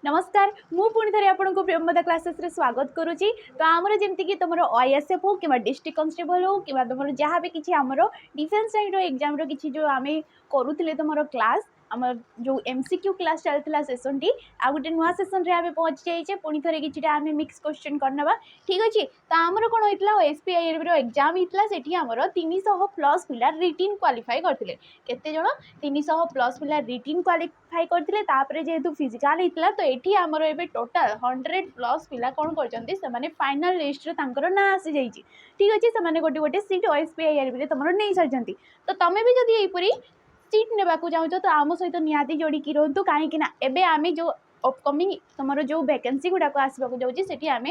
नमस्कार मु पुणी थे आपको प्रेमदा क्लासेस रे स्वागत करुच्ची। तो आमर जमती कि तुम आईएसएफ हो कि डिस्ट्रिक्ट कांस्टेबल हो कि तुम जहाँ भी किसी आमर डिफेन्स लाइन एग्जाम कि जो आम करूँ तुम क्लास आम जो एमसीक्यू क्लास चलता सेसन टी आ गए नुआ सेसन रे आम पहुँची जाइए पुणी थे कि आम मिक्स क्वेश्चन करना ठीक अच्छे। तो आमर कौन होता एसपीआई एग्जाम होता से आमर 300 प्लस पिला रिटिन क्वालिफाई करते केते जण 300 प्लस पिला रिटिन क्वालिफाई करते जेहेतु फिजिकाल होता तो ये आमर ए टोटाल 100 प्लस पिला कौन कर फाइनाल लिस्ट रे ना आसी जाइए ठीक अच्छे। से गोटे गोटे सीट एसपीआई तुम नहीं सारी तो तुम्हें भी जब यहीपरी सीट ने चाहो तो आम सहित निहाती जोड़ी रुहतु कहीं एबे आम जो अपकमिंग तुम जो वैकेंसी गुड़ाक आसवाक जाऊँगी से आम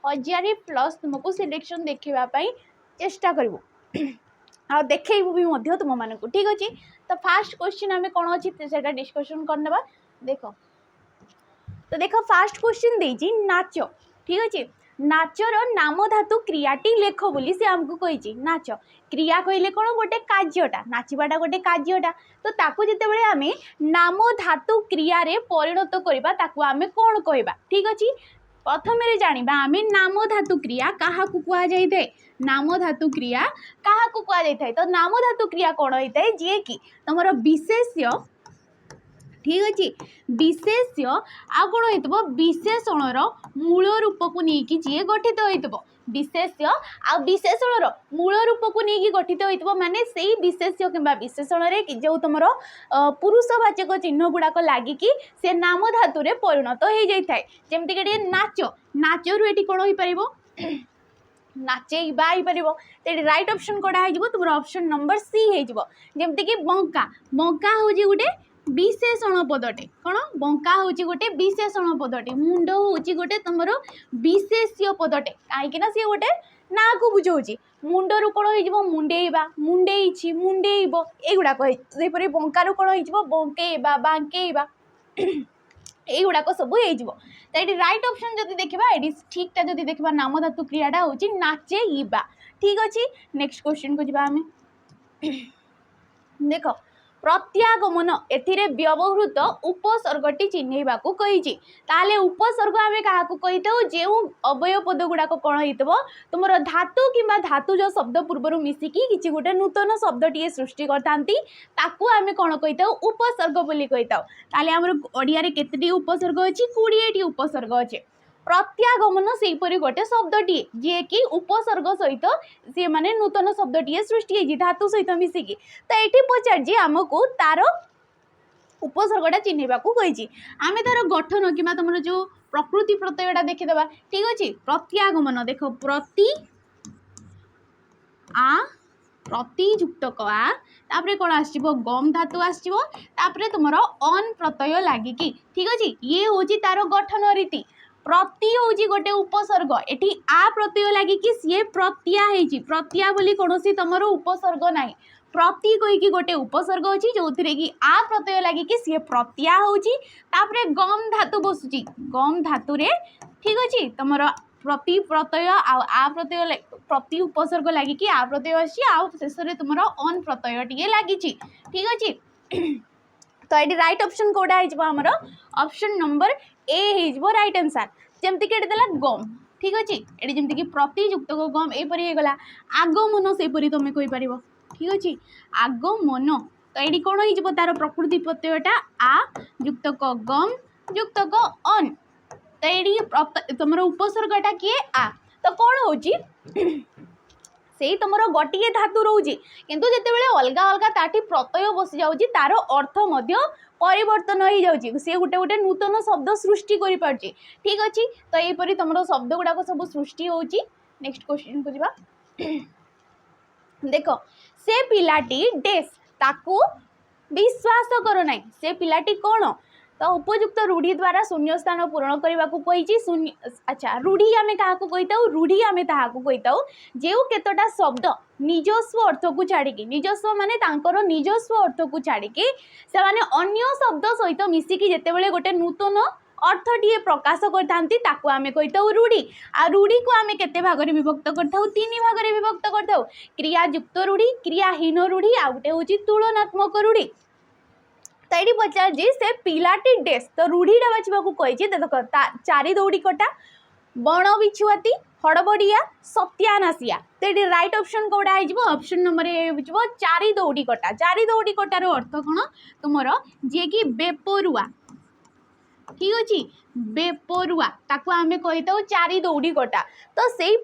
1000 प्लस तुमको सिलेक्शन देखापी चेष्टा करूँ आ देखू भी तुम मान ठीक अच्छे। तो फास्ट क्वेश्चन आम कौन अच्छी से डिस्कसन करना देख। तो देख फास्ट क्वेश्चन देजी नाच ठीक अच्छे। नाचर नाम धातु क्रियाटी लेख बोली से आमको कही नाच क्रिया कहले कौन गोटे कार्यटा नाचवाटा गोटे कार्यटा तो ताकू जिते आम नाम धातु क्रिया रे परिणत करवा ताकू आम कौन कहवा ठीक अच्छे। प्रथम जाना आम नाम धातु क्रिया क्या कह जाए नाम धातु क्रिया क्या कह जाए तो नाम धातु क्रिया कौन होता है जी कि तुम विशेष्य ठीक अच्छे विशेष्य आ कौन हो विशेषणर मूल रूप को लेकिन जी गठित हो विशेष्य आ विशेषणर मूल रूप को लेकिन गठित हो माने से विशेष्य कि विशेषण जो तुम पुरुषवाचक चिन्ह गुड़ाक लगिकी से नाम धातु रे परिणत हो जाए जमीक नाच नाचरू ये कौन हो पार नाचेबा हो राइट ऑप्शन कड़ा हो तुम ऑप्शन नंबर सी होमती बंका बंका हूँ गोटे विशेषण पदटे कौन बंका हूँ गोटे विशेषण पदटे मुंड हूँ गोटे तुम विशेष्य पदटे कहीं सी गोटे ना को बुझाऊँ मुंडरू कौन हो मुंडेबा मुंडेई मुंडेब युड़ाक बंकारु कौन हो बंकेबा बांकेबा युड़ाक सब हो राइट ऑप्शन जब देखा ये ठीकटा जब देखा नाम धातु क्रियाटा हूँ नाचेबा ठीक अच्छे। नेक्स्ट क्वेश्चन को जावा आम देख प्रत्यागमन एथिरे व्यवहृत उपसर्गटी चिन्हवा कही ताले उपसर्ग आम क्या कही जो अवय पद गुड़ाक कौन हो तुम धातु कि धातु जो शब्द पूर्वर मिसिकी किसी गोटे नूतन शब्दटीए सृष्टि करताकू आम कौन कही उपसर्ग बोली कही ताले आमर ओडिया केतटी उपसर्ग अच्छी 20टी उपसर्ग अच्छे प्रत्यागमन से गोटे शब्दटीए जी कि उपसर्ग सहित सी मैंने नूतन शब्दटीए सृष्टि है धातु सहित मिसिकी तो ये पचार आमको तार उपसर्गटा चिन्हवा कही आम तार गठन कि तुम जो प्रकृति प्रत्ययटा देखीदे ठीक अच्छे। प्रत्यागमन देख प्रति आ प्रतियुक्त आ कौन आसो गम धातु आसो तुम अन प्रत्यय लगिकी ठीक अच्छे ये हूँ तार गठन रीति प्रति हूँ गोटे उपसर्ग एटी आ प्रत्यय लगिकी सी प्रत्या प्रत्या बोली कौन तुम उपसर्ग ना प्रति कहीकि गोटे उपसर्ग अच्छी जो थे कि आ प्रत्यय लगिकी सी प्रत्या हूँ गम धातु बसुची गम धातु रे ठीक अच्छे तुम प्रति प्रत्यय आ प्रत्यय प्रति उपसर्ग लगिकी आ प्रत्यय आशेष तुम अन प्रत्यय टे लगी ठीक अच्छे। तो ये राइट ऑप्शन कौटा होमर ऑप्शन नंबर ए हो राइट आंसर जमतीक गम ठीक अच्छे ये जमीक प्रतियुक्त गम एपरी होगला आगमन से तुम कहीपर ठीक अच्छे आगमन तो ये कौन हो तार प्रकृति प्रत्ययटा आ युक्त गम युक्त अन तो ये तुम उपसर्गटा किए आ तो कौन हो से तुम गोटे धातु रोचे किंतु जिते अलग अलग ताठी प्रत्यय बसी जाऊँगी तार अर्थ परिवर्तन हो जाऊँगी सी गोटे गोटे नूतन शब्द सृष्टि कर पार्टी ठीक अच्छे। तो यहीपरी तुम शब्द गुड़ाक सब सृष्टि होची। नेक्स्ट क्वेश्चन को जावा देख से पिलाटी डेस ताकू विश्वास करो ना से पिलाटी कौन तो उपयुक्त रूढ़ी द्वारा शून्य स्थान पूरण करने को कही शून्य अच्छा रूढ़ी आम क्या कही रूढ़ी आम कही जो केतटा शब्द निजस्व अर्थ को छाड़ी निजस्व माने तांकर निजस्व अर्थ को छाड़ी से माने अन्य शब्द सहित मिसिकी जितेबाला गोटे नूतन अर्थटीए प्रकाश करता आम कही रूढ़ी आ रूढ़ी को आम केते भाग में विभक्त करता 3 भाग में विभक्त करता क्रियायुक्त रूढ़ी क्रियाहीन रूढ़ी आ गोटे हूँ तुलनात्मक रूढ़ी तो ये पचार से पिलाटी डेस तो रूढ़ीटा बाछा कही देख चारि दौड़ी कटा बण बिछुआती हड़बड़िया सत्यानासिया तो ये राइट ऑप्शन कौटा हो ऑप्शन नंबर ए हो चारि दौड़ी कटार अर्थ कौन तुम जी कि बेपरुआ ठीक अच्छे बेपरुआ ताकू आमे कही था चारि दौड़ी कटा तो से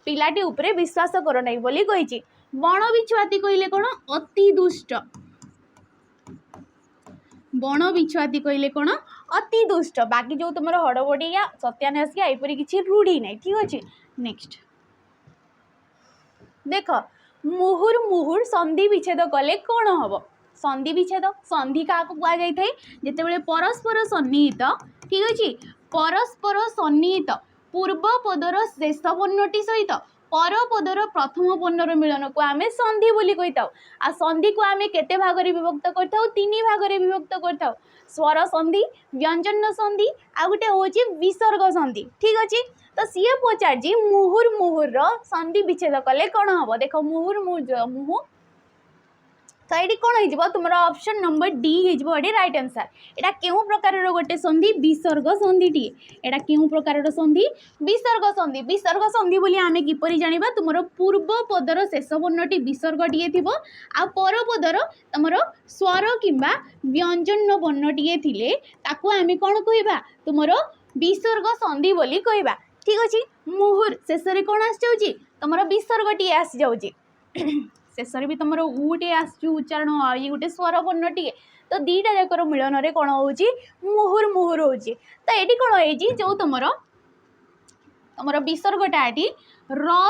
पिलाटी उपरे विश्वास कर नहीं बोली कही बण बिछुआती कहले कौन अति दुष्ट बण बिछुआती कहले कौन अति दुष्ट बाकी जो तुम हड़बड़िया सत्यानासिया एपरी किसी रूढ़ी नहीं ठीक अच्छे नेक्स्ट देख मुहुर मुहुर संधि विच्छेद कले कौन हम संधि विच्छेद संधि क्या कह जाए जिते परस्पर सन्निहित ठीक अच्छे परस्पर सन्निहित पूर्व पदर शेष वर्णटी सहित पर पदर प्रथम वर्णर मिलन को आम संधि बोली कही था आ संधि को आम केते भाग विभक्त कर तीन भाग विभक्त कर स्वर संधि व्यंजन संधि आ गोटे हूँ विसर्ग संधि ठीक अच्छे तो सी पचार मुहुर मुहुर संधि विच्छेद कले कौन हम देख मुहुर मुहुर मुहु तो ये कौन हो तुम ऑप्शन नंबर डी हो राइट आंसर यहाँ क्यों प्रकार गोटे संधि विसर्ग संधि टी यहाँ क्यों प्रकार संधि विसर्ग संधि बोली आमे किपरि जानिबा तुम पूर्व पदर शेष वर्णटी विसर्ग टीए थी आ पर पदर तुम स्वर किंबा व्यंजन वर्णटीए थिले ताकू आमे कौन कहबा तुम विसर्ग संधि बोली कहबा ठीक अच्छे मुहुर शेष कौन आसी तुम विसर्ग टीए आसी जाऊँगी शेष भी तुम उटे आचरण ये गोटे स्वर वर्ण टे तो दीटा जाकर मिलन में कौन हो मुहुर मुहुर हो तो ये कौन हो जो तुम तुम विसर्गटा ये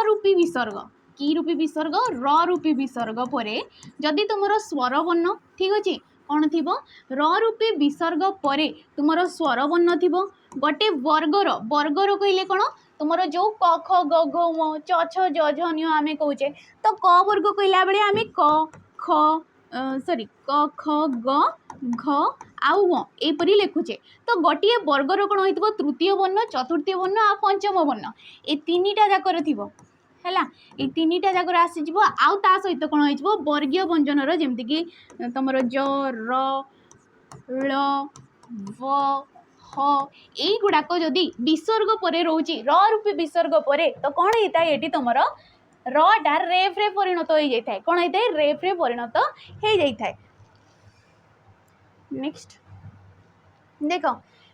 रूपी विसर्ग की रूपी विसर्ग रूपी विसर्ग पर जदि तुम स्वर वर्ण ठीक अच्छे कौन थी रूपी विसर्ग पर तुम स्वर वर्ण थी गोटे वर्गर वर्गर कहले कौन तुम जो क ख ग घ म च छ ज झ न्य आम कहे तो क वर्ग कहला बेले आम क ख सॉरी क ख ग घ आउ व एपरी लिखुचे तो गोटे वर्गर कौन हो तृतीय वर्ण चतुर्थी वर्ण आ पंचम वर्ण ए तीनटा जाकर थी है ये तीनटा जाकर आसीज आउ ता सहित कौन हो वर्गीय व्यंजन जमीक तुम ज र व ह युड़ाक जदि विसर्ग पर रोचे रूपी विसर्ग पर तो कौन होता है ये तुम रा रेफ्रे परिणत हो जाए कौन होता है रेफ्रे परिणत हो जाए नेक्स्ट देख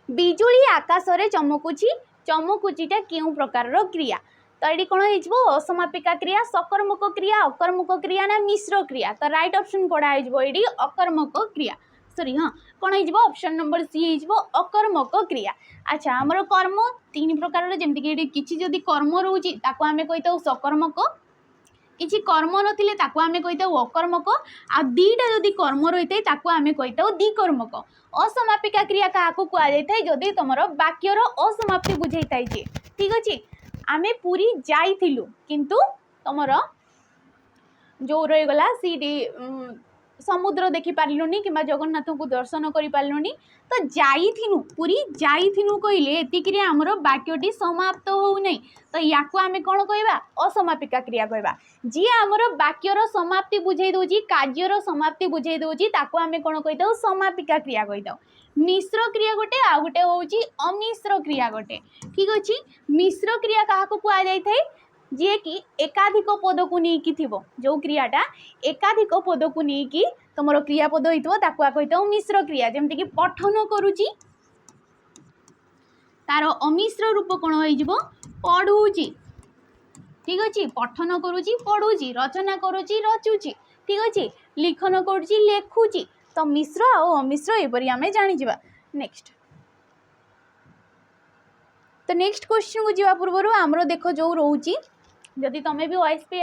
बिजुली आकाश रे चमकुची चमकुचीटा क्यों प्रकार क्रिया तो ये कौन हो असमापिका क्रिया सकर्मक क्रिया अकर्मक क्रिया ना मिश्र क्रिया तो राइट ऑप्शन कौड़ा ये अकर्मक क्रिया सॉरी हाँ कौन हो ऑप्शन नंबर सी हो अकर्मक क्रिया अच्छा आमर कर्म तीन प्रकार जमीक किसी जदि कर्म रोचे आम कही था सकर्मक किसी कर्म नथिले ताकू आम कही था अकर्मक आ दीटा जदि कर्म रही है ताकू आम कही था द्विकर्मक असमापिका क्रिया क्या कहुए जदि तुम वाक्यर असमाप्ति बुझे था ठीक अच्छे आम पूरी जाइलु किंतु तुम जो रहीगला सी समुद्र देखी पार्लुनी कि जगन्नाथ को दर्शन कर पार्लुनी तो जाइथिनु पूरी जाइथिनु कहले एतिकरे हमर वाक्यटी समाप्त हो नहीं तो या आम कौन कहवा असमापिका क्रिया कहवा जी आमर वाक्यर समाप्ति बुझे दूची कार्यर समाप्ति बुझे दूची ताको आम कौन कही था समापिका क्रिया कही था मिश्र क्रिया गोटे आ गोटे हूँ अमिश्र क्रिया गोटे ठीक अच्छे मिश्र क्रिया क्या कहुए जी कि एकाधिक पद को लेकिन जो क्रियाटा एकाधिक पद को लेकिन तुम क्रियापद होता मिश्र क्रिया जमीक पठन करुची तार अमिश्र रूप कौन हो पढ़ुची ठीक अच्छे पठन करुची पढ़ुची रचना करुची रचुची ठीक अच्छे लिखन करुची लेखुची तो मिश्र और अमिश्र एपरी आम जानीजा नेक्स्ट तो नेक्स्ट क्वेश्चन को जावा पूर्व आमर देख जो रोची जदि तुम्हें भी ओएसपी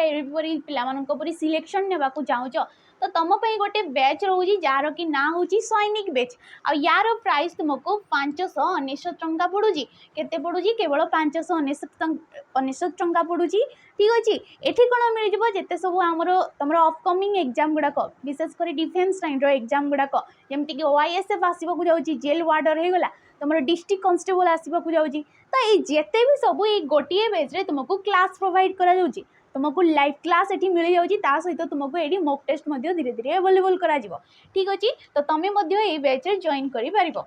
पे सिलेक्शन ने चाहूच तो तुम गोटे बैच रोची जार कि ना हूँ सैनिक बैच आ यार प्राइस तुमको 599 टंका पड़ूची केते पड़ूची केवल 599 टंका पड़ूची ठीक अच्छे एठी कौन मिल जिते सब आमर तुम अपकमिंग एग्जाम गुड़ाक विशेषकर डिफेन्स लाइन एग्जाम गुड़ाक जमीक OISF आसवाक जाऊँगी जेल वार्डर होगला तुम डिस्ट्रिक्ट कन्स्टेबल आसवाक जाऊँगी तो ये जिते भी सब ये गोटे बेच रे तुमको क्लास प्रोवाइड करा जाउची तुमको लाइव क्लास एठी मिल जाउची ता सहित तुमको एठी मॉक टेस्ट मध्ये धीरे धीरे अवेलेबल करा जिवो ठीक अछि तो तमे मध्ये ए बैच रे जॉइन करि परिबो।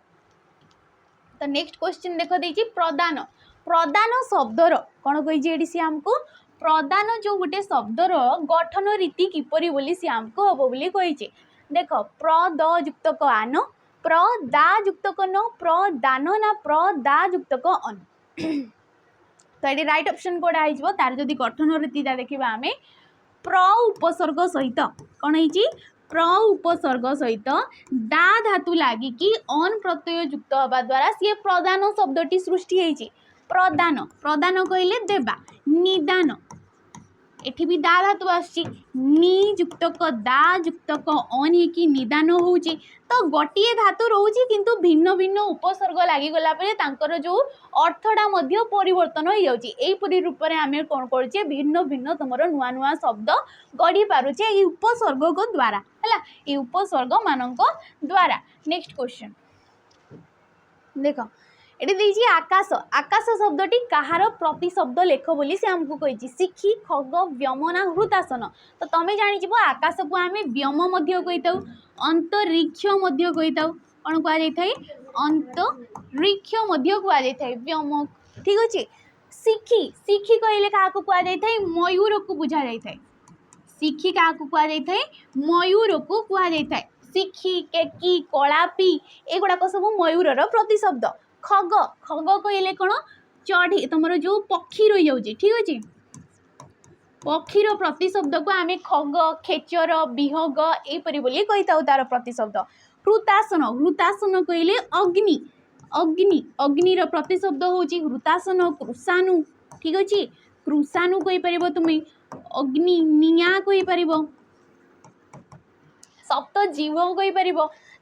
तो नेक्स्ट क्वेश्चन देख देछि प्रदान प्रदान शब्दर कोन कहि जे एडी सी हमको प्रदान जो गोटे शब्दर गठन रीति किपरि बोली सी हमको हबो बोली कहि जे देख प्र द युक्त क आन प्र दा युक्त क न प्र दान ना प्र दा युक्त क अन तो ये राइट ऑप्शन कोडा आइजबो तार जदी गठन रीति दा देखिबा हमें प्र उपसर्ग सहित कोन हिची प्र उपसर्ग सहित दा धातु लागी कि अन प्रत्यय युक्त हवा द्वारा सी प्रदान शब्दटी सृष्टि हेची प्रदान प्रदान कहले देबा निदान एठी भी दा धातु आछि नि युक्त क दा युक्त क अन कि निदान होउची तो गोटिए धातु रहउची किंतु भिन्न भिन्न उपसर्ग लागि गला परे तांकर जो अर्थडा मध्य परिवर्तन हो जाउची एई परि रूप रे हमें कोन करचे भिन्न भिन्न तमरो नुवा नुवा शब्द गढी पारुचे ए उपसर्ग को द्वारा हला ए उपसर्ग मानक द्वारा। नेक्स्ट क्वेश्चन देखो एटी देछि आकाश आकाश शब्दटी कहार प्रतिशब्द लेख बोली से हमको कहिछि सिखी खग व्यमना हृतासन तो तमे जानि जिवो आकाश को आमे व्यम मध्य कहिताउ अंतरिक्ष मध्य कहिताउ कोन कुआ जाय थाई अंतरिक्ष मध्य कुआ जाय थाई व्यम ठीक अछि। सिखी सिखी कहले का को कुआ जाय थाई मयूर को बुझा जाय थाई सिखी का को कुआ जाय थाई मयूर को कुआ जाय थाई सिखी केकी कलापी एगुडा को सब मयूरर प्रतिशब्द खग खग कहले कौन चढ़ी तुम जो पक्षी रही जाऊँ ठीक अच्छे पक्षीर प्रतिशब्द को आम खग खेचर विहग एपरी बोली कही तार प्रतिशब्द। हृतासन हृतासन कहले अग्नि अग्नि अग्निर प्रतिशब्द होची हृतासन कृषाणु ठीक अच्छे कृषाणु कही पार तुम्हें अग्नि निया कही पार सप्त जीव कही पार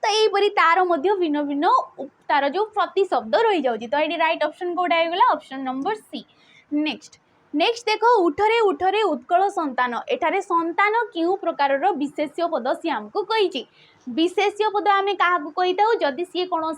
तो यहीपरी तार मध्य भिन्न भिन्न तार जो प्रतिशब्द रही जाउची तो ये राइट ऑप्शन कोड आइगला option number C. Next next देखो उठरे उठरे उत्कल संतान एठारे संतान क्यों प्रकार विशेष्य पद सी हमको कही विशेष्य पद आम क्या कहीता जदि सी कौन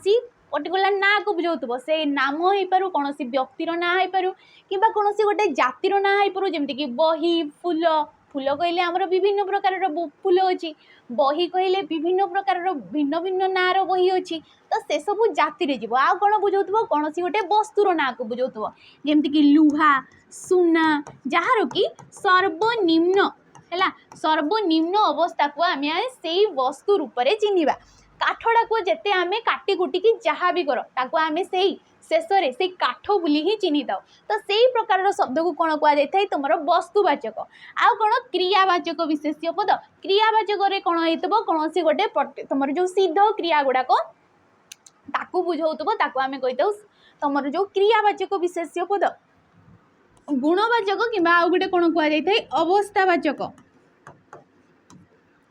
पर्टिकुलर ना को बुझाऊब से नाम हो पारू कौन व्यक्तिर ना हो पारू कि कौन गोटे जातिर ना हो पारू जमीक बही फूल फूल कहले आमर विभिन्न प्रकार फूल अच्छी बही कहले विभिन्न प्रकार भिन्न भिन्न नार बही अच्छी तो से सब जाति रे जीवो आ कौन बुझाऊब कौन गोटे वस्तुर ना को बुझाऊब जमीक लुहा सुना जार कि सर्वनिम्न है सर्वनिम्न अवस्था को आम से वस्तु रूप से चिन्हवा काठड़ा को जिते आम काटी कुटिकी जहाँ भी कर आम से शेष में से काठ बोली ही चिन्ह था तो से ही प्रकार शब्द को कौन कहुए तुम वस्तुवाचक आउ कौन क्रियावाचक विशेष्य पद क्रियावाचक कौन हो कौन गोटे तुम जो सिद्ध क्रिया गुड़ाक ताकू बुझाऊब ताकू आम कही तुम जो क्रियावाचक विशेष्य पद गुणवाचक कि आउ गोटे कौन कहुए अवस्थावाचक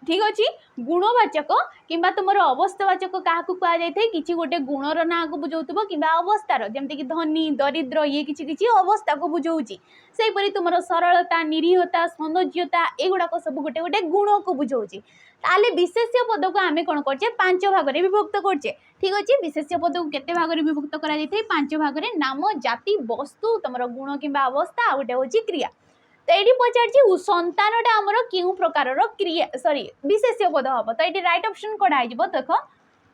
ठीक अच्छे गुणवाचक कि तुम अवस्थावाचक क्या कहुए कि गोटे गुणर ना को बुझाऊब कि अवस्थार जमीक धनी दरिद्र ये किसी अवस्था को बुझाऊँगी सेपरी तुम सरलता निरीहता सौंदर्यता एगुड़ाक सब गोटे गोटे गुण को बुझाऊँगी ताले विशेष्य पद को आम कौन करचे 5 भाग में विभक्त करचे ठीक अच्छे विशेष्य पद को केते भाग में विभक्त करा 5 भाग में नाम जाति वस्तु तुम गुण कि अवस्था आ गोटे हूँ क्रिया तो ये पचार संतानटा आमर क्यों प्रकार क्रिया सॉरी विशेष्य पद हम तो ये राइट ऑप्शन कड़ा हो देख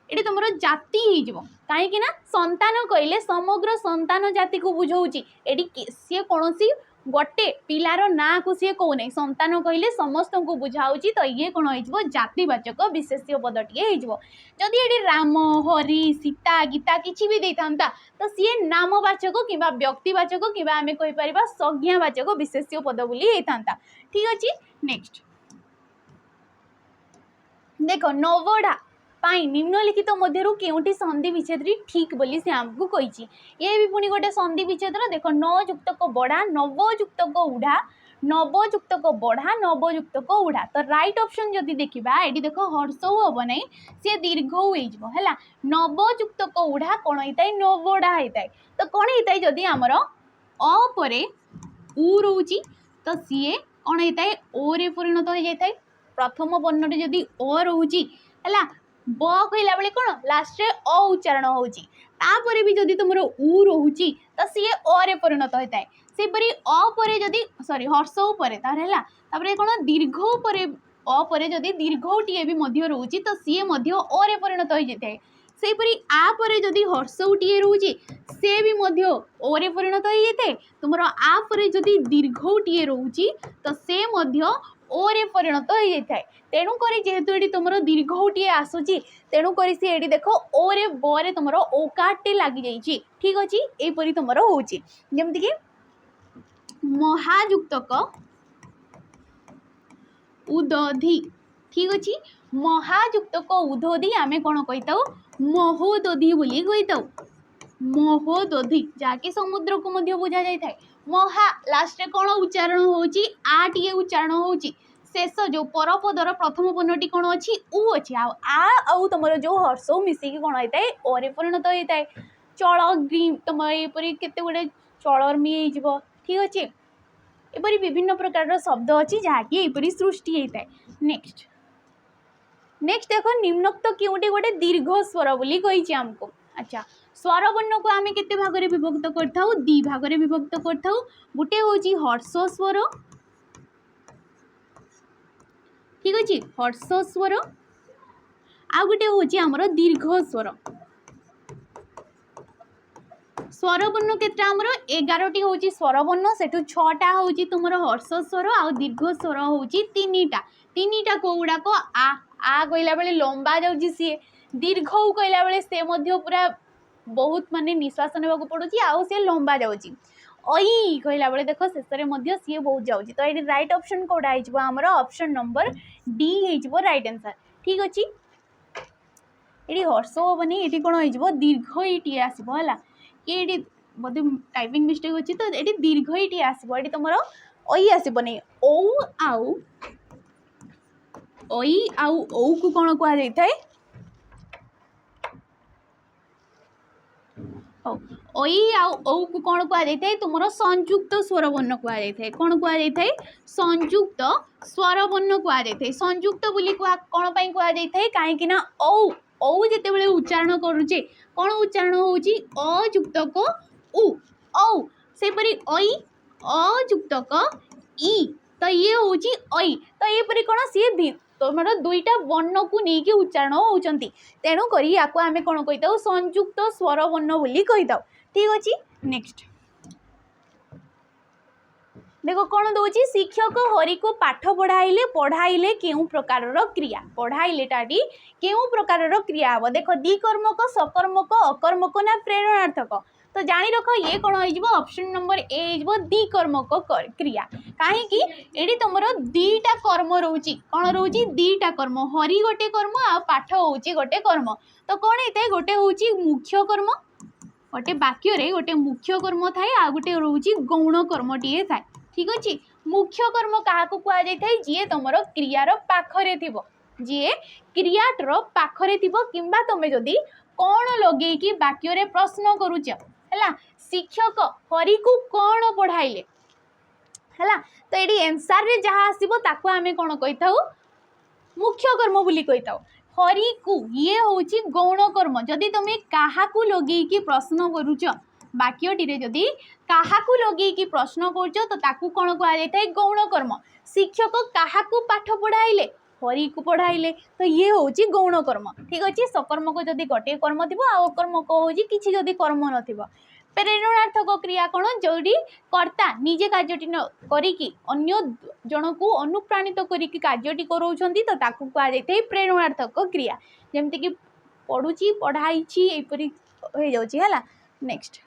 ये तुम जाति हो कहीं संतान कहले समग्र संतान जाति को बुझाऊँगी ये सी कौन गोटे पिलार ना को सी कहूना संतान कहले समस्त को बुझाऊँगी तो ये कौन हो जातिवाचक विशेष्य पदटे जदि ये राम हरि सीता गीता किसी भी दे था तो सी नामवाचक कि व्यक्तिवाचक कि आम कहीपर संज्ञावाचक विशेष्य पद बोली होता ठीक अच्छे। नेक्स्ट देख नवड़ा पाई निम्नलिखित मध्यरु केउटी संधि विच्छेद ठीक बोली से आमको कही ये भी पुणी गोटे संधि विच्छेद देख न युक्त को बढ़ा नव युक्त को उड़ा नव युक्त को बढ़ा नव युक्त को उड़ा तो राइट ऑप्शन जदि देखा ये देख हर्ष हम ना सी दीर्घ है नव युक्त को उड़ा कौन होता है नवड़ा होता है तो कौन होता है जदि आमर अपरे उ रोची तो सी कौन होता है ओ रे परिणत हो जाता है प्रथम वर्णरे जदि ओ रोची है ब कहला बेले कौन लास्ट रे अ उच्चारण होउची तापरे भी जदि तुमरो उ रोहुची तो सी अ रे परिणत होता है सेपरी अ परे जदि सॉरी हर्ष उपरे तार हैला तापरे कोन दीर्घ उपरे अ परे जदि दीर्घटीए भी मध्य रोहुची तो सी मध्य अ रे परिणत हो जेते सेपरी आ परे जदि हर्षटीए रोहुची से भी मध्य ओ रे परिणत हो जेते तुमरो आ परे जदि दीर्घटीए रोहुची तो से मध्य ओ रे परिणत हो जाए तेणु करी जेहेतु ये तुम दीर्घटीए आसूची तेणु करी सी एडी देखो ओ रे ब रे तुम ओकाटे लगी जाइए ठीक अच्छे यहपरी तुम होमती कि महायुक्तक उदधि ठीक अच्छे महायुक्तक उदधि आम कौन कही था महोदधि बोली कही था महोदधि जहाँकि समुद्र को बुझा जाए महा लास्ट कौन उच्चारण होची आ टीए उच्चारण होची शेष जो परपदर प्रथम पन्नटी कौन अच्छी उ अच्छी आउ तुम जो हर्ष मिसिकी कौन होता है ओरे परिणत होता है चल ग्रीम तुम यपरी केते गुड़े चलर्मी हो ठीक अच्छे एपरी विभिन्न प्रकार शब्द अच्छी जहाँकि यहपरी सृष्टि होता है नेक्स्ट नेक्स्ट देखो निम्नोक्त क्योंटे गोटे दीर्घ स्वर बोली कही आमको अच्छा स्वर वर्ण को आम के भाग में विभक्त कर दी भाग में विभक्त कर गोटे हूँ हर्ष स्वर ठीक अच्छे हर्ष स्वर आ गोटे हूँ आमर दीर्घ स्वर स्वर वर्ण केटा आमर 11टी हूँ स्वर वर्ण से 6टा हूँ तुम हर्ष स्वर आ दीर्घ स्वर हूँ 3टा कौगुड़ाक आ कहला बेले लंबा जाऊँगी सी दीर्घ कहला बेले से पूरा बहुत माने निश्वास ने पड़ुची आउ सी लंबा जाऊँगी अई कहला बेले देख शेष में सी बहुत जाऊँगी तो ये राइट ऑप्शन कौटा होमर ऑप्शन नंबर डी हो राइट आंसर ठीक अच्छे ये हर्ष हेनी ये कौन हो दीर्घ ये आसला कि बोधे टाइपिंग मिस्टेक अच्छी तो ये दीर्घ ये आसो ये तुम ओई आसबनी ओ आउ ओई आउ ओ को कौन कहुए ओई आउ ओ को कौन कहुए तुम संयुक्त स्वर वर्ण कहुए कौन कहुए संयुक्त स्वर वर्ण कहुए संयुक्त बोली कौन कहुए कहीं औ औ जिते बड़े उच्चारण करुचे कौन उच्चारण होची अयुक्तक उ औ सेपरी ओई अयुक्तक ई तो ये होची ओई तो ये परी कौन सी तुम दुईटा वर्ण को लेकिन उच्चारण होती तेणु करी या आम कौन कही था संयुक्त स्वर वर्ण बोली कही था ठीक अच्छे नेक्स्ट देखो कौन दौर शिक्षक हरि को पाठ पढ़ाइले क्यों प्रकार क्रिया पढ़ाइले टाटी क्यों प्रकार क्रिया हम देख द्विकर्मक सकर्मक अकर्मक ना प्रेरणार्थक तो जानी रख ये कौन हो ऑप्शन नंबर ए हो द्विकर्मक क्रिया कहीं ये तुम दीटा कर्म रोची कौन रोची दीटा कर्म हरि गोटे कर्म आ पाठ हूँ गोटे कर्म तो कौन होता है गोटे हूँ मुख्य कर्म गोटे वाक्य गोटे मुख्य कर्म थाए आ गोटे रोची गौण कर्म टीए थाए ठीक अच्छे मुख्य कर्म क्या कहुए जी तुम क्रियार पाखरे थी जी क्रियाटर पाखरे थी कि तुम जदि कौन लगे वाक्य प्रश्न करुच है शिक्षक हरि को कौन पढ़ाइले है तो ये एनसार रे जहाँ आसो ताको आम कौन कही था मुख्य कर्म बोली कही था हरि को ये हूँ गौण कर्म जदि तुम्हें क्या लगे प्रश्न करुच वाक्यटी जदि क्या लगे प्रश्न कर तो ताकू कौन कहुए गौण कर्म शिक्षक क्या पाठ पढ़ाइले हरि को पढ़ाइले तो ये हूँ गौण कर्म ठीक अच्छे सकर्मक जदि गोटे कर्म थी अकर्मक हूँ कि जदि कर्म न प्रेरणार्थक क्रिया कौन जोड़ी कर्ता निजे कार्यटी करिकी अन्य जन को अनुप्राणित करिकी कार्यटी कराउछंती तो ताकू कहुए प्रेरणार्थक क्रिया जमती कि पढ़ुची पढ़ाई यहपरी हो जाउची है नेक्स्ट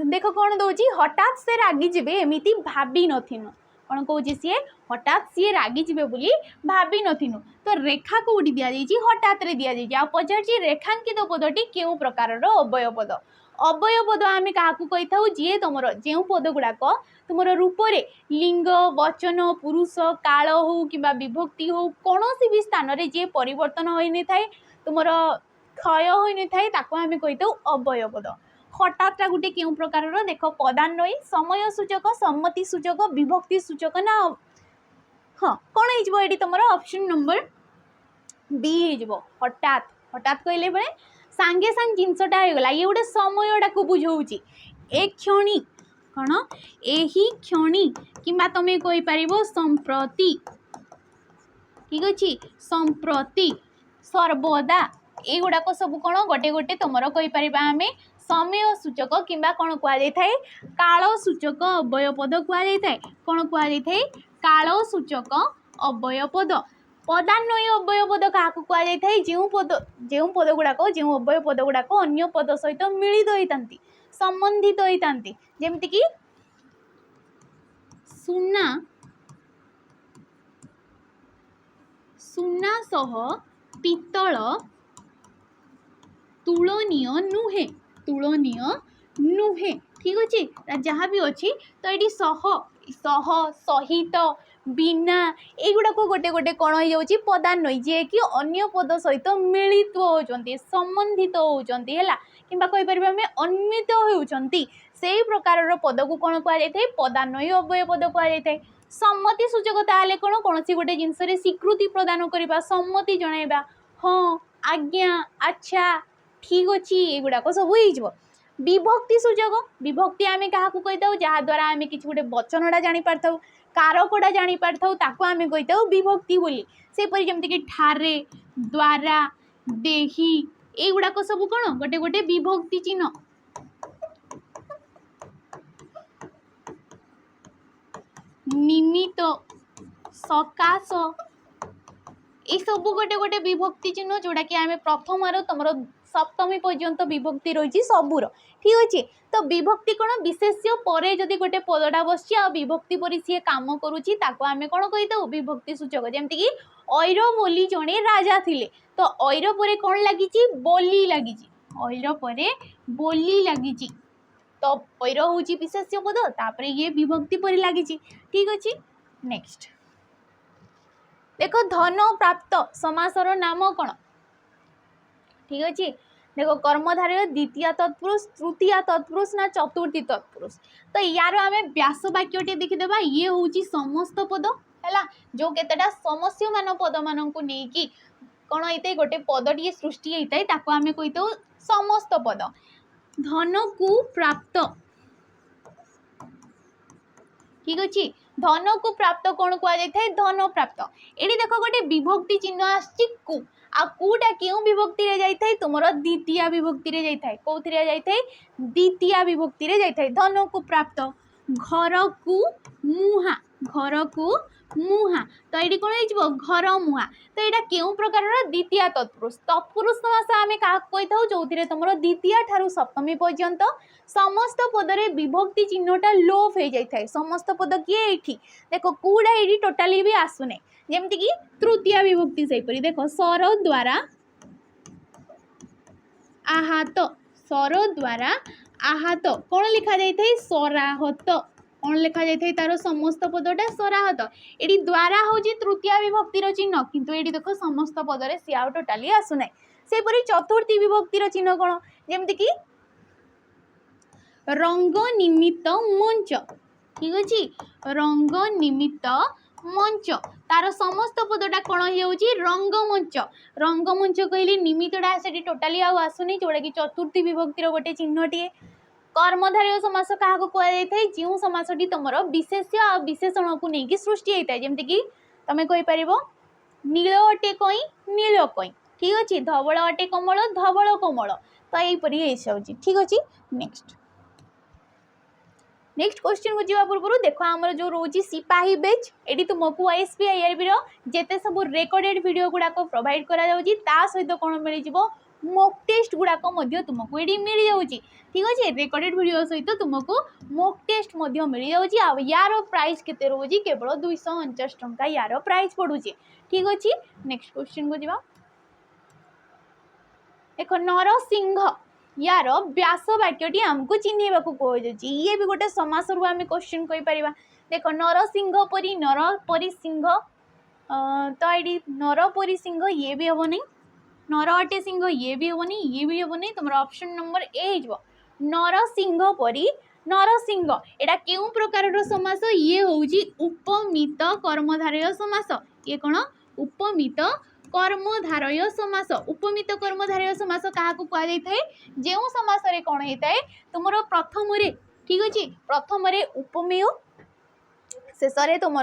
देख कौन दौर हठात से रागी जीवे एमती भाभी नथिनु कौन कौन सी हठात सी रागी जीवे बोली भाभी नथिनु तो रेखा कौटी दि जाइए हठात रे दि जाइए आ पचार रेखांकित पदटी क्यों प्रकार अवय पद अवय पद आम क्या कही था जी तुम जो पद गुड़ाक तुम रूप से लिंग वचन पुरुष काल हो कि विभक्ति हो कौन भी स्थान में जी परिवर्तन होने थाए तुम क्षय होने थाए आम कही था अवय पद हठात्टा गोटे क्यों प्रकार देख पदान्वयी समय सूचक सम्मति सूचक विभक्ति सूचक ना हाँ कौन हो तुम ऑप्शन नंबर बी हो हठात हठात कहले बेले सांगे सांग जिनसटा होगला ये गोटे समयटा को बुझाऊँगी ए क्षणी कौन एही क्षणी किंबा तुम कहीपर संप्रति ठीक अच्छे संप्रति सर्वदा एगुड़ाक सब कौन गोटे गोटे तुम कहीपर आम समय सूचक किंबा कौन कहुए काल सूचक अव्यय पद कहुए कौन कहुए काल सूचक अव्यय पद पदान्वयी अव्यय पद क्या कहुए जो पद गुड़ाक जो अव्यय पद गुड़ाक अन्य पद सहित मिलित होती संबंधित होती जमीक सुना सुना सह पितल तुलनीय नुहे ठीक अच्छे जहाँ भी अच्छी तो ये सह सहित बिना एगुड़ाक गोटे गोटे कौन हो पदान्वयी जे कि अन्य पद सहित मिलित होती संबंधित होती है कि कहीपर आम अन्वित होती से प्रकार पद को कौन कहुए पदान्वयी अव्यय पद कहुए सम्मति सूचक ताले कौन कौन गोटे जिनस स्वीकृति प्रदान करवा सम्मति जनइबा हाँ आज्ञा अच्छा ठीक अच्छे युड़ाक सब हो विभक्ति सूचक विभक्ति आम क्या कही था जहाद्वारा आम कि गोटे वचनटा जापर था कारकटा जापर था आम कही था विभक्ति बोली सेपरी जमीक ठारे द्वारा देही युड़ाक सब कौन गोटे गोटे विभक्ति चिन्ह निमित्त सकाश ये सब गोटे गोटे विभक्ति चिन्ह जोड़ा कि आम प्रथम तुम सप्तमी पर्यंत विभक्ति रही सबूर ठीक अच्छे तो विभक्ति कौन विशेष्य पर जदि गोटे पदटा बस विभक्ति पर सी कम करुच्ची आम कौन कही था विभक्ति सूचक जमीक ऐर बोली जड़े राजा थिले तो ऐर पर कौन लगी बोली लगी ऐर पर बोली लगी तो ऐर हूँ विशेष्य पद तापर ये विभक्ति पर लगी ठीक अच्छे नेक्स्ट देख धन प्राप्त समासर नाम कौन ठीक अच्छे देखो कर्मधारय द्वितीय तत्पुरुष तृतीय तत्पुरुष ना चतुर्थी तत्पुरुष तो यार आम व्यास वाक्यटे देखीदे ये हूँ समस्त पद है जो केतेटा समस्य मान पद मान को लेकिन कौन होता गोटे पदटी सृष्टि होता है आम कही था समस्त पद धन को प्राप्त ठीक अच्छे धन को प्राप्त कौन कहुए धन प्राप्त ये देख गोटे विभक्ति चिन्ह आसू आटा क्यों विभक्ति रे जाए तुम द्वितीय विभक्ति रे जाए कौन जाए द्वितीय विभक्ति रे जाए धन को प्राप्त घर को मुहा तो ये कौन हो घर मुहा तो यहाँ क्यों प्रकार द्वितीय तत्पुरुष तत्पुरुष समास आम क्या कही था जो तुम द्वितीय ठारू सप्तमी पर्यंत समस्त पदरे विभक्ति चिन्हटा लोप हो जाए समस्त पद किए ये देख कूड़ा ये टोटाली भी आसुना जमीक तृतीय विभक्ति से देख सर द्वारा आहत सर द्वारा आहत कौन लिखा जाए सराहत कौन लिखा जाए तार समस्त पदटा सराहत ये द्वारा हूँ तृतीय विभक्तिर चिन्ह किंतु ये देख समस्त पदरे सी आउ टोटाली आसुना सेपरी चतुर्थी विभक्तिर चिन्ह कौन जमीक रंग निमित्त मंच ठीक अच्छे रंग निमित्त मंच तार समस्त पदटा कौन हो रंगमंच कहले निमित्तटा से टोटाली आसुनी जोड़ा कि चतुर्थी विभक्तिर गोटे चिन्हटे कर्मधारय समास क्या कहुए जो समासटी तुम विशेष्य आ विशेषण को लेकिन सृष्टि होता है जमीक तुम कहीपर नील अटे कई नील कई ठीक अच्छे धवल अटे कमल धवल कमल तो यहीपरि ये ठीक अच्छे नेक्स्ट क्वेश्चन को जीवा पूर्व देख आमर जो रोज सिपाही बेच ये तुमको आईएसपी आईआरबी जिते सब रेकर्डेड वीडियो गुड़ाक प्रोवाइड करा सहित कौन मिल मॉक टेस्ट गुड़ाक तुमको ये मिल जाऊँगी ठीक अच्छे रेकर्डेड वीडियो सहित तुमको मॉक टेस्ट मिल जाऊँगी यार प्राइस केते रोज केवल 249 टंका यार प्राइस पड़ुचे ठीक अच्छे नेक्स्ट क्वेश्चन को जीवा देख नरसिंह यार व्यास वाक्यटी आमको चिन्हवा को कहुच्छी ये भी गोटे समास रू आम क्वेश्चन कहीपर देख नरसिंह परी नर परी सिंह तो ये नर परी सिंह ये भी हम नहीं नर अटे सिंह ये भी हम नहीं ये भी हम नहीं तुम ऑप्शन नंबर ए हो नरसिंह परी नरसिंह एटा क्यों प्रकार समास ये हूँ उपमित कर्मधारय समास ये कौन उपमित कर्मधारय समास उपमित कर्मधारय समास क्या कहुई जो समास कौन होता है तुम प्रथम ठीक अच्छे प्रथम उपमेय शेष में तुम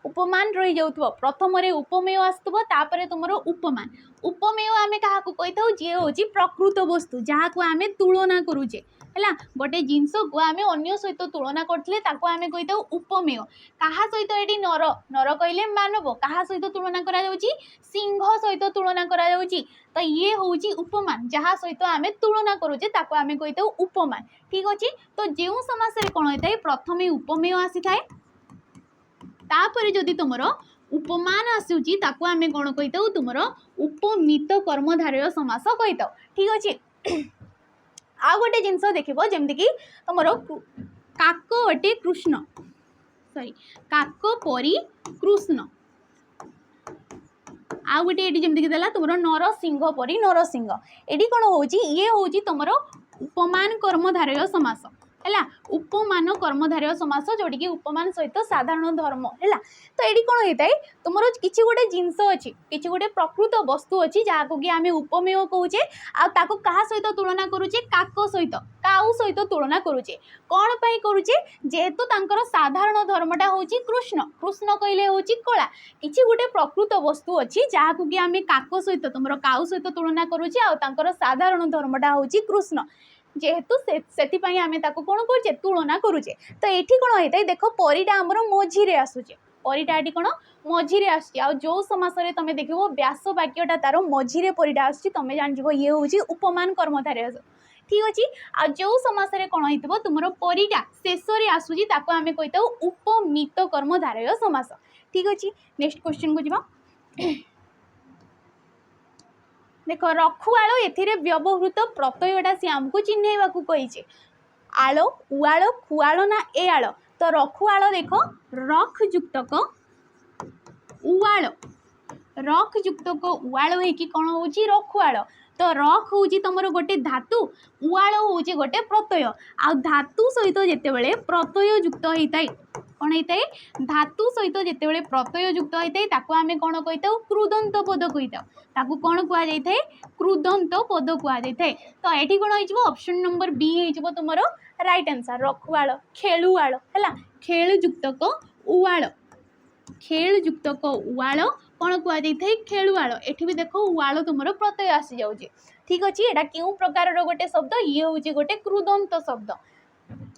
उपमान रही जाऊ प्रथम उपमेय आसपर तुम उपमान उपमेय आम क्या कही था जी हूँ प्रकृत वस्तु जहाँ को आम तुलना करुचे है गोटे जिनस को आम अन्य सहित तुलना करते आम कही था उपमेय क्या सहित ये नर नर कहले मानव क्या सहित तुलना करा सिंह सहित तुलना करा तो ये हूँ उपमान जहाँ सहित आम तुलना करुचे आम कही था उपमान ठीक अच्छे तो जो समास कौन होता है प्रथम उपमेय आसी था तापर जदि तुम उपमान आसूची ताकू आमे कौन कही था तुम उपमित कर्मधारय समास कही था ठीक अच्छे आ गोटे जिनस देख जमीक तुम काक अटे कृष्ण सॉरी काक परी कृष्ण आ गोटे ये जमीक देला तुम नरसिंह परी नरसिंह ये कौन हो ये हूँ तुम उपमान कर्मधारय समास है उपमान कर्मधारय समास जोड़ी कि उपमान सहित साधारण धर्म है तो ये कौन होता है तुम किसी गोटे जिनस अच्छी किसी गोटे प्रकृत वस्तु अच्छी जहाँ को कि आम उपमेय कहे आको क्या सहित तुलना करुचे काक सहित काऊ सहित तुलना करुचे कौन पाई करुचे जेहेतु तांकर साधारण धर्मटा हूँ कृष्ण कृष्ण कहले हूँ कला किसी गोटे प्रकृत वस्तु अच्छी जहाँ को कि आम काक सहित तुम काऊ सहित तुलना करुचे आंकर साधारण धर्मटा हूँ कृष्ण जेहेतु से आम कौन करुचे तुलना करुचे तो ये कौन होता है देख परिटा आमर मझीरे आसूचे परिटा ये कौन मझीरे आसो जो समास तुम देख व्यास वाक्यटा तार मझीरे परिटा आस तुम जान ये हूँ उपमान कर्मधारय ठीक अच्छे आ जो समास कौन हो तुम परिटा शेष में आसूची आम कही था उपमित कर्मधारय समास ठीक अच्छे नेक्स्ट क्वेश्चन को जीवा देख रखुआल ए व्यवहृत प्रत्ययटा सी आमको चिन्हवा कही आल उआल खुआल ना ए आल तो रखुआल देख रख युक्तक उआल रख युक्तक उआल होगी कौन हो रखुआल तो रख हूँ तुम गोटे धातु उआल हूँ गोटे प्रत्यय आ धातु सहित जितेबाला प्रत्यय युक्त होता है कौन होता है धातु सहित जितेबाला प्रत्यय युक्त होता है ताको आम कौन कही था क्रुदंत पद कही था ताको कौन कहुए क्रुदंत पद कहुए तो ये कौन हो ऑप्शन नंबर बी हो तुम राइट आंसर रखुआल खेलुआल है खेल युक्तक उआल खेल युक्तक उआल कौन कहुए खेलुआल एठी भी देख उआल तुम प्रत्यय आसी जाऊे ठीक अच्छे यहाँ क्यों प्रकार गोटे शब्द ये हूँ गोटे क्रुदंत शब्द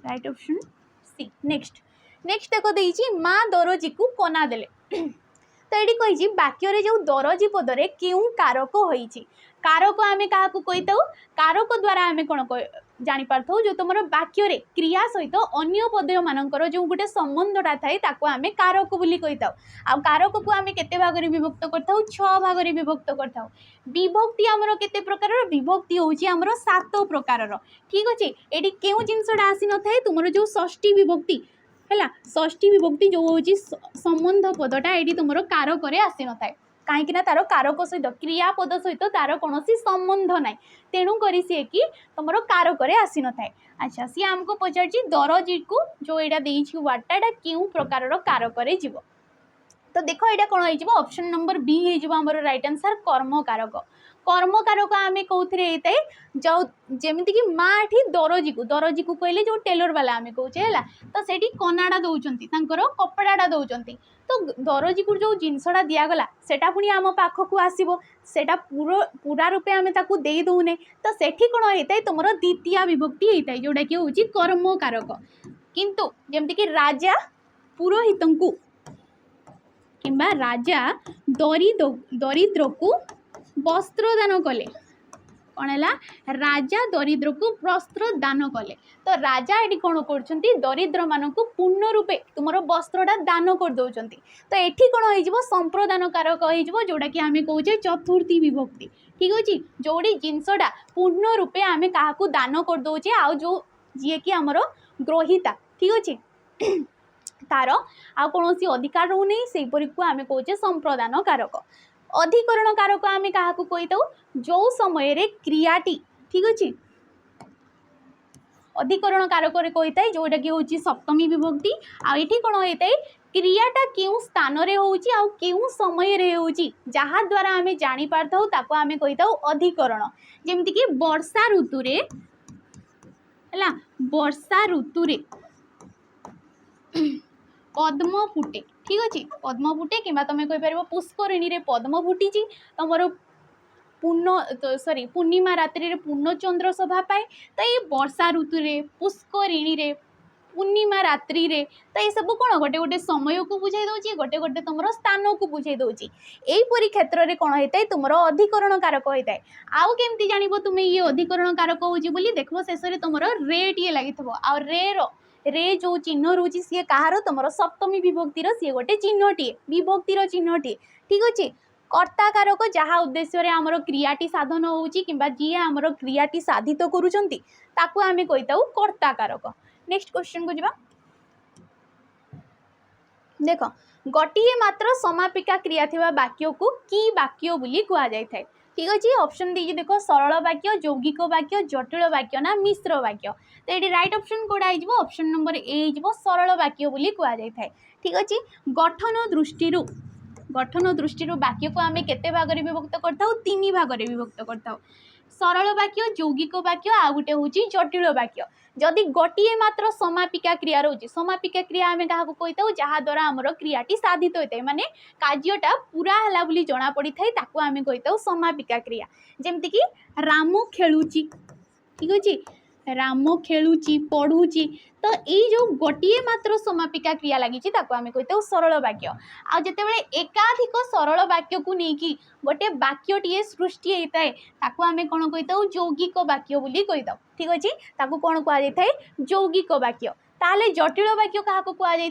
right option C next next देख देती माँ दरजी को कना देले तो ये कही वाक्य जो दरजी पदरे क्यों कारक होती कारक आम क्या कही था कारक द्वारा आम कौन जापार जो तुम वाक्य क्रिया सहित अन्य पदय मानकर जो गोटे संबंधटा थाए आम कारक बोली कही था आ कारक को आम केते भाग में विभक्त करता 6 भाग में विभक्त करता विभक्ति आमर केते प्रकार विभक्ति होची आमर 7 प्रकार ठीक अच्छे ये क्यों जिनसटा आसी न थाए तुम जो षष्ठी विभक्ति है षष्ठी विभक्ति जो हूँ संबंध पदटा ये तुम कारक आसी न थाए कहीं तार कारक सहित क्रियापद सहित तार कौन संबंध ना तेणुक सी कि तुम कारक आसी न थाए अच्छा सी आमको पचार दरजी को जो यहाँ वार्ता क्यों प्रकार कारक जीव तो देख ये कौन हो ऑप्शन नंबर बी हो राइट आंसर कर्म कारक कर्म कारक आम कौन होता है जो जमीक कि माँ एठी दरजी को कहले जो टेलर वाला आम कहे है तो सेठी कनाडा दौरान कपड़ाटा दौरान तो दरजी को जो जिनसटा दिगला सेटा पुणी आम पाखक आसो सेटा पूरा रूपे आम ताकू दे दौने तो सेठी कौन होता है तुम द्वितीय विभक्ति होता है जोटा कि हूँ कर्म कारक किंतु जमीक कि राजा पुरोहित को किंबा राजा दरिद्र को वस्त्र दान कले कौन है राजा दरिद्र को वस्त्र दान कले तो राजा ये कौन कर दरिद्र मान पूर्ण रूपे तुम वस्त्रटा दान कर दौरान तो ये कौन हो संप्रदान कारक जोटा कि आम कहे चतुर्थी विभक्ति ठीक अच्छे जोड़ी जिनसटा पूर्ण रूपे आम क्या दान कर दौचे आ जो जी कि आमर ग्रहिता ठीक अच्छे तार आ कौन अधिकार रोनी से आम कहे संप्रदान कारक अधिकरण कारक आम क्या कही था जो समय क्रियाटी ठीक अच्छे अधिकरण कारक कही था जोटा कि हूँ सप्तमी विभक्ति आठी कौन होता है क्रियाटा केउं स्थान रे होउची आ केउं समय रे होउची जहा द्वारा आमे जानि पारथाउ ताको आमे कहिताउ अधिकरण। जेमति कि वर्षा ऋतु रे हला वर्षा ऋतु रे पद्म फुटे, ठीक अछि पद्म फुटे किबा तमे कहि परबो पुष्करिणी रे पद्म फुटीची तमरो पूर्णिमा रात्रि रे पूर्ण चंद्र शोभा पाए। तो ये वर्षा ऋतु रे पुष्करिणी रे पूर्णिमा रात्रि रे तो ये सब कौन गोटे गोटे समय को बुझाई दउची गोटे गोटे तुम स्थान को बुझाई दउची। एहीपरि क्षेत्र रे कौन होता है तुम अधिकरण कारक होता है। आउ केमती जानिबो तुमे ये अधिकरण कारक होउची बोली देखबो शेष रे तुम रे टी लागिथबो आ रे जो चिन्ह रोची सी कहार तुम सप्तमी विभक्तिर सी गोटे चिन्हटी विभक्तिर चिन्हटी, ठीक अच्छे। कर्ता कारक जहाँ उद्देश्य आमर क्रियाटी साधन होउची किंबा जी आमर क्रियाटी साधित करूचंती ताकू आमे कहिताउ कर्ता कारक। नेक्स्ट क्वेश्चन को जिबा देख गोटिए मात्र समापिका क्रिया थिबा वाक्य को की वाक्य बोली कुआ जाय थाए, ठीक अच्छे। ऑप्शन दीजिए देख सरल वाक्य यौगिक वाक्य जटिल वाक्य ना मिश्र वाक्य। तो ये राइट ऑप्शन कोडा हो ऑप्शन नंबर ए हो सरल वाक्य बोली कुआ जाय थाए, ठीक अच्छे। गठन दृष्टि वाक्य को आम केते भाग में विभक्त करता तीन भाग में विभक्त करता सरल वाक्य यौगिक वाक्य आ गोटे हूँ जटिल वाक्य। जदि गोटे मात्र समापिका क्रिया रोचे समापिका क्रिया आम क्या कही था जहाँ द्वारा आमर क्रियाटी साधित होता है माने कार्यटा पूरा है बोली जना पड़ी था आम कही था समापिका क्रिया। जमती कि राम खेलुची, ठीक अच्छे राम खेलुची पढ़ुची तो ये जो गोटे मात्र समापिका क्रिया लगी आम कही सरल वाक्य। आ जितेबाला एकाधिक सरल वाक्य को लेकिन गोटे वाक्यटे सृष्टि होता है ताको आम कौन कही था यौगिक वाक्य बोली कही था, ठीक अच्छे ताको कौन कहुए यौगिक वाक्य। ताले जटिल वाक्य क्या कहुए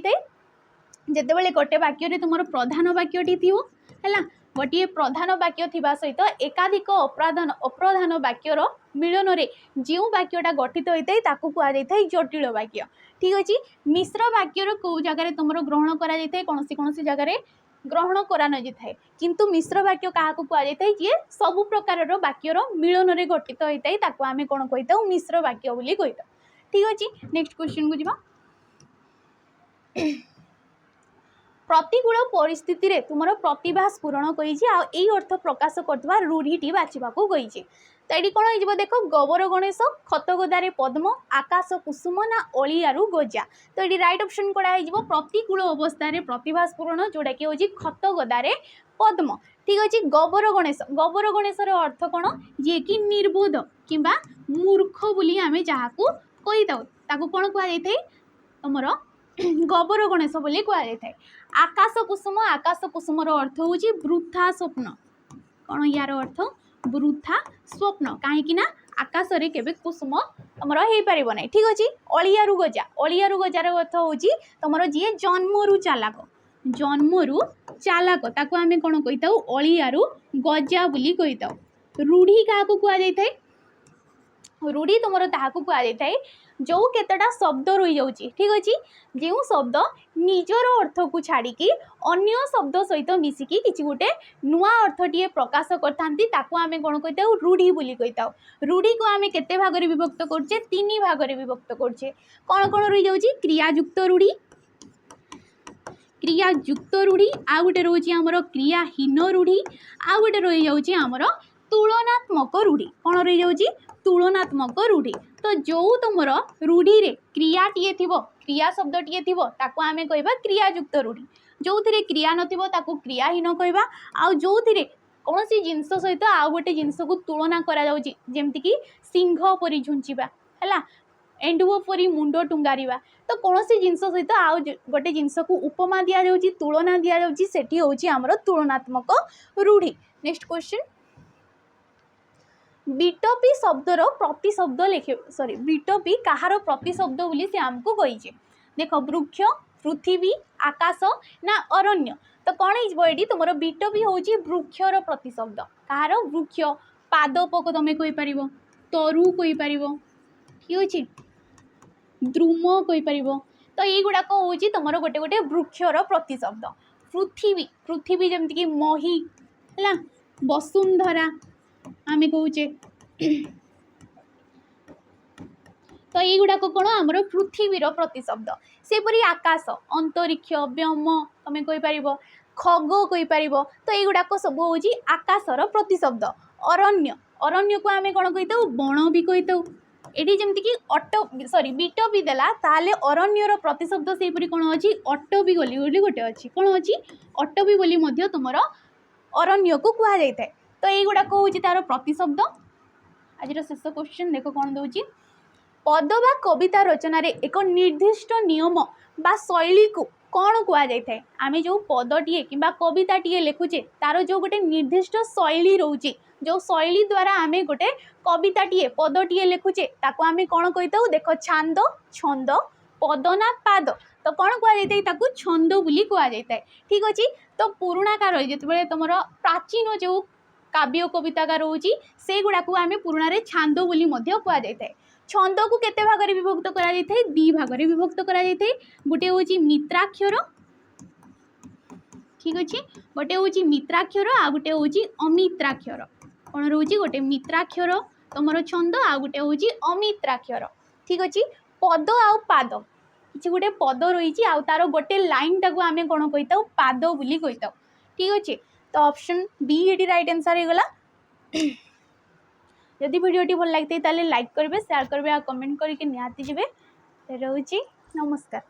जितेबाला गोटे वाक्य तुम प्रधान वाक्यटी थी है गोटे प्रधान वाक्य थिबा सहित एकाधिक अप्रधान वाक्यर मिलन रे जो वाक्यटा गठित होता है ताकू कहुए जटिल वाक्य, ठीक अच्छे। मिश्र वाक्यर को जगह तुम ग्रहण कर कौन सी जगह ग्रहण करा न जाए किंतु मिश्र वाक्य क्या कहुए जी सबु प्रकार वाक्यर मिलन रे गठित होता है ताकू आम कौन कही था मिश्र वाक्य बोली कही था, ठीक अच्छे। नेक्स्ट क्वेश्चन को जीवा प्रतिकूल परिस्थिति रे तुमर प्रतिभा स्फुरण कही अर्थ प्रकाश करथबा रूढ़ीटी बाछिबाकू कही। तो ये कौन हो देख गोबर गणेश खत गदारे पद्म आकाश कुसुम ना अलियारू गजा। तो ये राइट ऑप्शन कड़ा हो प्रतिकूल अवस्था प्रतिभा स्फुरण जोटा कि हूँ खत गदारे पद्म, ठीक अच्छे। गोबर गणेश अर्थ कौन जी कि निर्बोध किंबा मूर्ख बोली आम जहाँ कही था कौन कहुए तुमर गोबर गणेश बोली कहुए। आकाश कुसुम अर्थ हूँ वृथा स्वप्न, कौन यार अर्थ वृथा स्वप्न कहीं आकाश रे केबे कुसुम तुम हो पार ना, ठीक अच्छे। अलियारू गजार अर्थ हूँ तुम जी जन्मरू चालाक ताको आम कौन कही था अलियारू गजा बोली कही था। रूढ़ी क्या कहुए रूढ़ी तुम कहुए जो केतटा शब्द रही जाऊँगी, ठीक अच्छे जो शब्द निजर अर्थ को छाड़ी अन्य शब्द सहित मिसिकी किसी गोटे नुआ अर्थटीए प्रकाश करता आम कौन कही रूढ़ी बोली कही था। रूढ़ी को आम केते भाग में विभक्त करछे तीन भाग में विभक्त करछे। कौन कौन रही जाऊँगी क्रियायुक्त रूढ़ी आ गोटे रोचे आमर क्रियाहीन रूढ़ी आ गोटे रही जाऊँगी आमर तुलनात्मक रूढ़ी। कौन रही जाऊँगी तुलनात्मक रूढ़ी। तो जो तुम रूढ़ी रे क्रियाटीए थी क्रिया शब्दटीए थी ताको आमे कहबा क्रियायुक्त रूढ़ी, जो थे क्रिया नथिबो ताको क्रियाहीन कहबा। आ जो थे कौन सी जिनस सहित आउ गोटे जिनस को तुलना करा जाउची जेमति कि सिंह परी झुंचिबा है एंडुओ परी मुंड टुंगारिबा। तो कौन सी जिनस सहित आउ गोटे जिनस को उपमा दिया जाउची तुलना दिया जाउची सेठी होउची हमरो तुलनात्मक रूढ़ी। नेक्स्ट क्वेश्चन विटपी शब्दर प्रतिशब्द लिखे विटपी कहार प्रतिशब्द बोली से आमको कही देख वृक्ष पृथ्वी आकाश ना अरण्य। तो कौन ये तुम विटपी हूँ वृक्षर प्रतिशब्द कहार वृक्ष पादप को तुम कहीपर तरु कहीपर, ठीक अच्छे द्रुम कहीपर। तो ये गुड़ाक हूँ तुम गोटे गोटे वृक्षर प्रतिशब्द। पृथ्वी जमती कि मही है वसुंधरा आमे कहूचे तो युवाक कौन आमर पृथ्वीर प्रतिशब्द सेपरी आकाश अंतरिक्ष व्योम तुम कहीपर खग कहीपर तो युवाक सब हूँ आकाशर प्रतिशब्द अरण्य अरण्य को आम कौन कही बण भी कही एटी जमीक अट सरी बिट भी देला ताले अरण्यर प्रतिशब्द सेपरी कौन अच्छी अटबी गली बोली गोटे अच्छी कौन अच्छी अटबी बोली तुम अरण्य को कह जाए तो युवाक हूँ तार प्रतिशब्द। आज शेष क्वेश्चन देख कौन दौर पद बा कविता रचन एक निर्दिष्ट नियम बा शैली को कौन कह जाए आम जो पदटे कि कविताटे लिखुचे तार जो गोटे निर्दिष्ट शैली रोचे जो शैली द्वारा आम गोटे कविताटे पदटे लिखुचे ताको आम कौन कही देख छांद छंद पद ना पाद तो कौन कह छंद बोली कह जाए ठीक अच्छे। तो पुराणा काल जो तुम प्राचीन जो काव्य कविताकार रोचे से गुड़ाक आम पुराण छांद बोली कह जाए। छंद को केते भाग में विभक्त करा जाय थाए दी भाग में विभक्त करा जाय थाए गोटे होची मित्राक्षर ठीक अच्छे गोटे होची मित्राक्षर आ गोटे होची अमित्राक्षर कौन रोची गोटे मित्राक्षर तुम छंद आ गोटे होची अमित्राक्षर ठीक अच्छे। पद आउ पाद किसी गोटे पद रही आ तार गोटे लाइन टाक आम कौन कही पाद बोली कही ठीक अच्छे। तो ऑप्शन बी ये राइट आंसर हो गला। जदि वीडियोटी भल लगी ताले लाइक करेंगे शेयर करेंगे और कमेंट करके निहाती जी रोची नमस्कार।